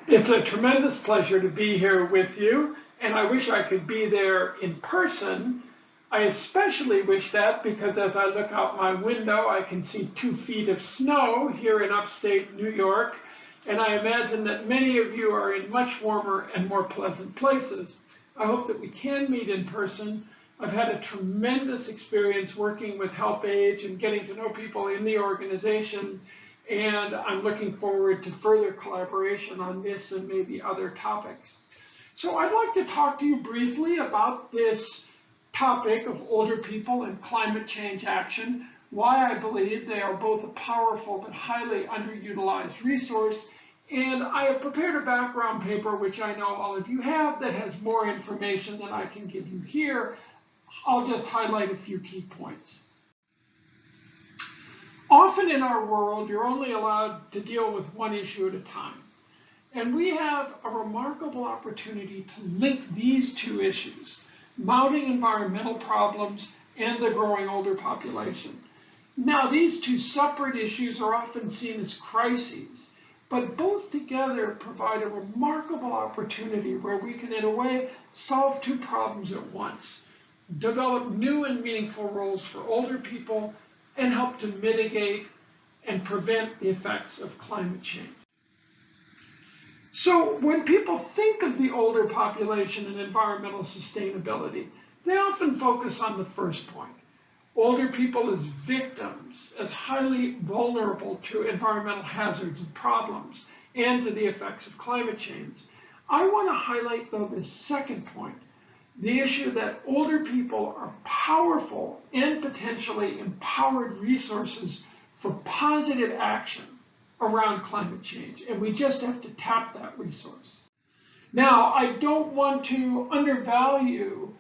It's a tremendous pleasure to be here with you, and I wish I could be there in person. I especially wish that because as I look out my window, I can see 2 feet of snow here in upstate New York, and I imagine that many of you are in much warmer and more pleasant places. I hope that we can meet in person. I've had a tremendous experience working with Helpage and getting to know people in the organization, and I'm looking forward to further collaboration on this and maybe other topics. So I'd like to talk to you briefly about this topic of older people and climate change action, why I believe they are both a powerful but highly underutilized resource. And I have prepared a background paper, which I know all of you have, that has more information than I can give you here. I'll just highlight a few key points. Often in our world, you're only allowed to deal with one issue at a time. And we have a remarkable opportunity to link these two issues, mounting environmental problems and the growing older population. Now, these two separate issues are often seen as crises, but both together provide a remarkable opportunity where we can, in a way, solve two problems at once, develop new and meaningful roles for older people, and help to mitigate and prevent the effects of climate change. So when people think of the older population and environmental sustainability, they often focus on the first point. Older people as victims, as highly vulnerable to environmental hazards and problems, and to the effects of climate change. I want to highlight, though, this second point, the issue that older people are powerful and potentially empowered resources for positive action around climate change, and we just have to tap that resource. Now, I don't want to undervalue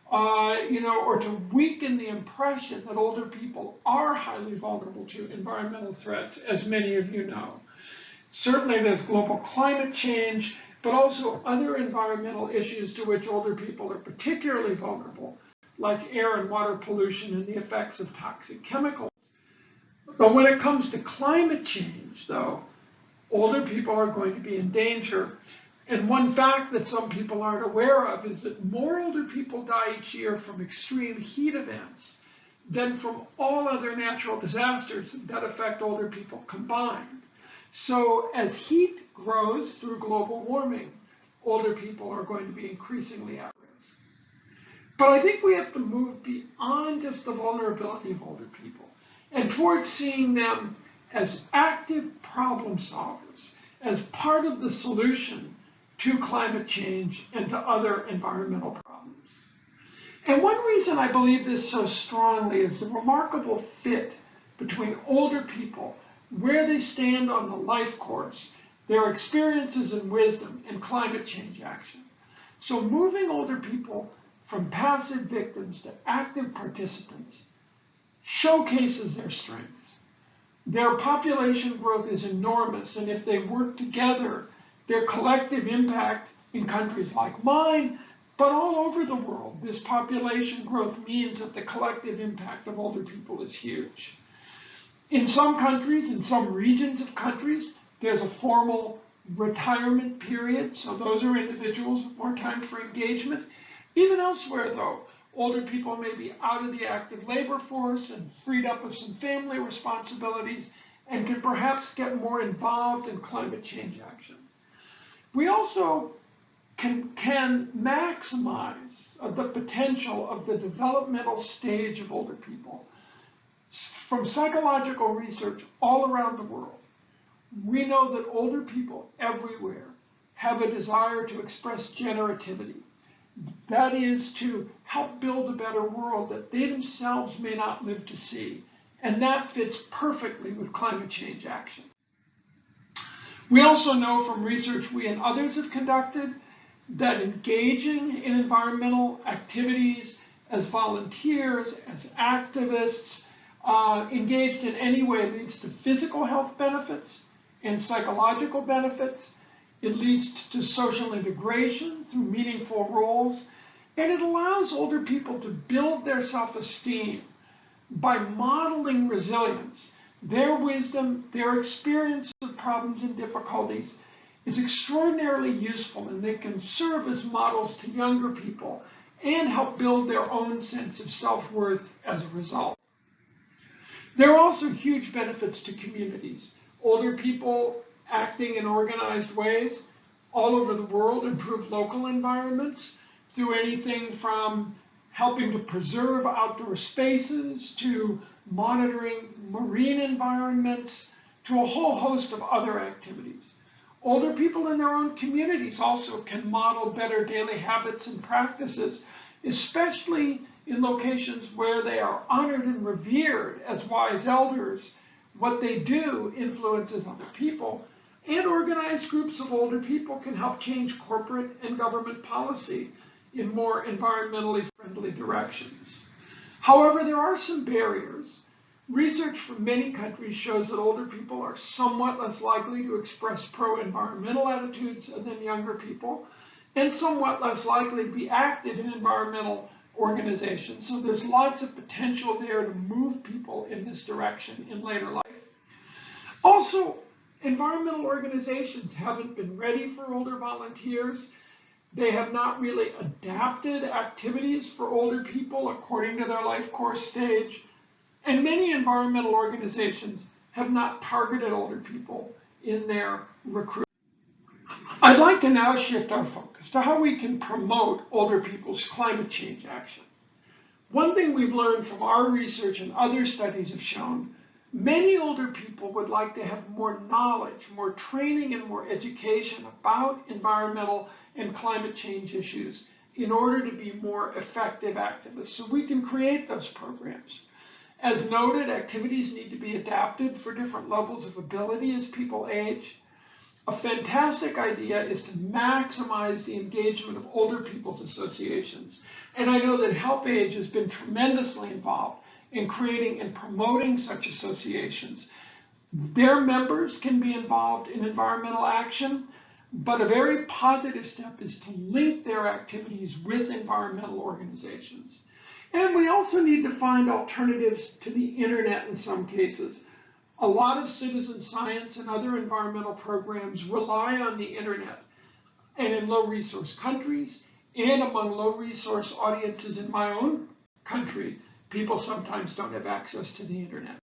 or to weaken the impression that older people are highly vulnerable to environmental threats, as many of you know. Certainly there's global climate change, but also other environmental issues to which older people are particularly vulnerable, like air and water pollution and the effects of toxic chemicals. But when it comes to climate change, though, older people are going to be in danger. And one fact that some people aren't aware of is that more older people die each year from extreme heat events than from all other natural disasters that affect older people combined. So as heat grows through global warming, older people are going to be increasingly at risk. But I think we have to move beyond just the vulnerability of older people and towards seeing them as active problem solvers, as part of the solution to climate change and to other environmental problems. And one reason I believe this so strongly is the remarkable fit between older people, where they stand on the life course, their experiences and wisdom, and climate change action. So moving older people from passive victims to active participants showcases their strengths. Their population growth is enormous, and if they work together, their collective impact in countries like mine, but all over the world, this population growth means that the collective impact of older people is huge. In some countries, in some regions of countries, there's a formal retirement period, so those are individuals with more time for engagement. Even elsewhere, though, older people may be out of the active labor force and freed up of some family responsibilities and can perhaps get more involved in climate change action. We also can maximize the potential of the developmental stage of older people. From psychological research all around the world, we know that older people everywhere have a desire to express generativity. That is to help build a better world that they themselves may not live to see. And that fits perfectly with climate change action. We also know from research we and others have conducted that engaging in environmental activities as volunteers, as activists, engaged in any way leads to physical health benefits and psychological benefits. It leads to social integration through meaningful roles, and it allows older people to build their self-esteem by modeling resilience, their wisdom, their experience of problems and difficulties, is extraordinarily useful, and they can serve as models to younger people and help build their own sense of self-worth as a result. There are also huge benefits to communities. Older people acting in organized ways all over the world improve local environments through anything from helping to preserve outdoor spaces to monitoring marine environments to a whole host of other activities. Older people in their own communities also can model better daily habits and practices, especially in locations where they are honored and revered as wise elders. What they do influences other people, and organized groups of older people can help change corporate and government policy in more environmentally friendly directions. However, there are some barriers. Research from many countries shows that older people are somewhat less likely to express pro-environmental attitudes than younger people, and somewhat less likely to be active in environmental organizations. So there's lots of potential there to move people in this direction in later life. Also, environmental organizations haven't been ready for older volunteers. They have not really adapted activities for older people according to their life course stage. And many environmental organizations have not targeted older people in their recruitment. I'd like to now shift our focus to how we can promote older people's climate change action. One thing we've learned from our research and other studies have shown, many older people would like to have more knowledge, more training, and more education about environmental and climate change issues in order to be more effective activists. So we can create those programs. As noted, activities need to be adapted for different levels of ability as people age. A fantastic idea is to maximize the engagement of older people's associations. And I know that Helpage has been tremendously involved in creating and promoting such associations. Their members can be involved in environmental action, but a very positive step is to link their activities with environmental organizations. And we also need to find alternatives to the internet in some cases. A lot of citizen science and other environmental programs rely on the internet. And in low-resource countries and among low-resource audiences in my own country, people sometimes don't have access to the internet.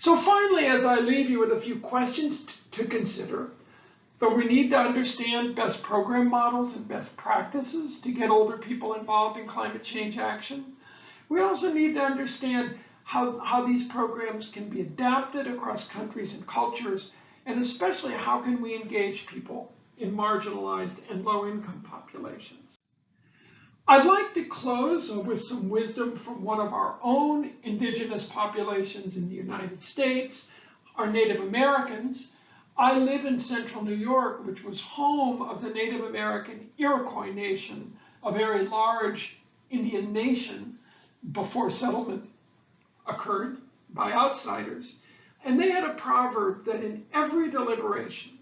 So finally, as I leave you with a few questions to consider, but we need to understand best program models and best practices to get older people involved in climate change action. We also need to understand how these programs can be adapted across countries and cultures, and especially how can we engage people in marginalized and low-income populations. I'd like to close with some wisdom from one of our own indigenous populations in the United States, our Native Americans. I live in central New York, which was home of the Native American Iroquois Nation, a very large Indian nation before settlement occurred by outsiders. And they had a proverb that in every deliberation,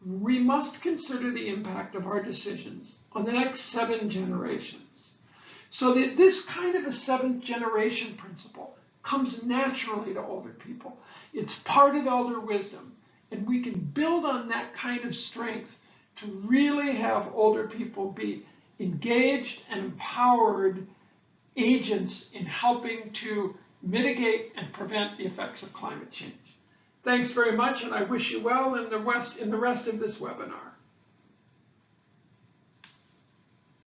we must consider the impact of our decisions on the next 7 generations. So that this kind of a 7th generation principle comes naturally to older people. It's part of elder wisdom. And we can build on that kind of strength to really have older people be engaged and empowered agents in helping to mitigate and prevent the effects of climate change. Thanks very much, and I wish you well in the rest of this webinar.